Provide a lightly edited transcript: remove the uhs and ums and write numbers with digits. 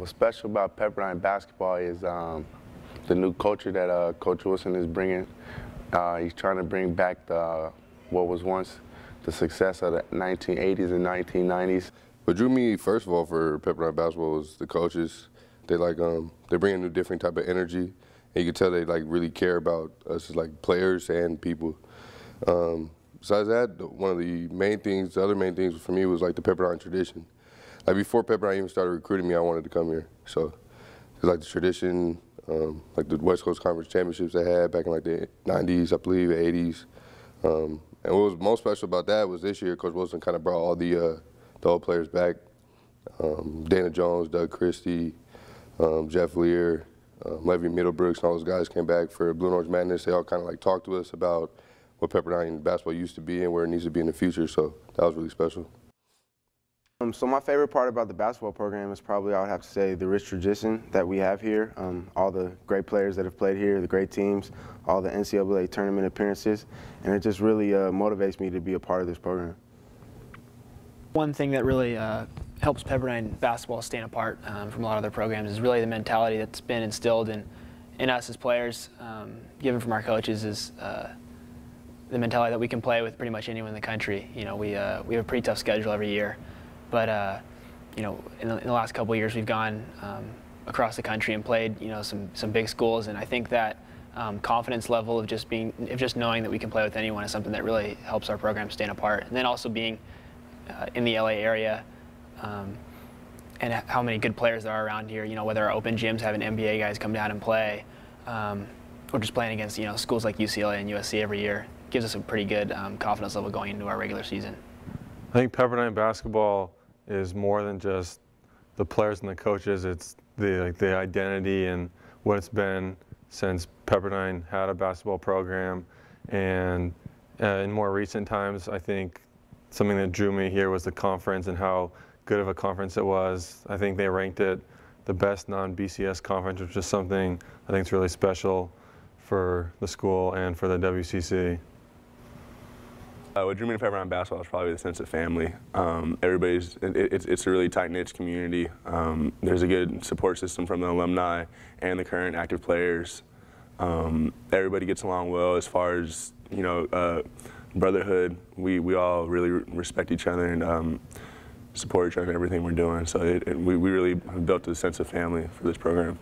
What's special about Pepperdine basketball is the new culture that Coach Wilson is bringing. He's trying to bring back what was once the success of the 1980s and 1990s. What drew me, first of all, for Pepperdine basketball was the coaches. They they bring a different type of energy, and you can tell they really care about us as players and people. Besides that, one of the other main things for me was the Pepperdine tradition. Before Pepperdine even started recruiting me, I wanted to come here. So it's the tradition, the West Coast Conference championships they had back in the 90s, I believe, 80s. And what was most special about that was this year, Coach Wilson kind of brought all the old players back. Dana Jones, Doug Christie, Jeff Lear, Levy Middlebrooks, and all those guys came back for Blue and Orange Madness. They all kind of talked to us about what Pepperdine basketball used to be and where it needs to be in the future. So that was really special. So my favorite part about the basketball program is probably, I would have to say, the rich tradition that we have here. All the great players that have played here, the great teams, all the NCAA tournament appearances, and it just really motivates me to be a part of this program. One thing that really helps Pepperdine basketball stand apart from a lot of other programs is really the mentality that's been instilled in us as players, given from our coaches, is the mentality that we can play with pretty much anyone in the country. You know, we have a pretty tough schedule every year. But you know, in the last couple of years, we've gone across the country and played, you know, some big schools, and I think that confidence level of just knowing that we can play with anyone is something that really helps our program stand apart. And then also being in the LA area, and how many good players there are around here. You know, whether our open gyms having NBA guys come down and play, or just playing against schools like UCLA and USC every year, gives us a pretty good confidence level going into our regular season. I think Pepperdine basketball is more than just the players and the coaches. It's the identity and what it's been since Pepperdine had a basketball program. And in more recent times, I think something that drew me here was the conference and how good of a conference it was. I think they ranked it the best non-BCS conference, which is something I think is really special for the school and for the WCC. What drew me to Pepperdine basketball is probably the sense of family. It's a really tight-knit community. There's a good support system from the alumni and the current active players. Everybody gets along well as far as, brotherhood. We all really respect each other and support each other in everything we're doing. So we really have built a sense of family for this program.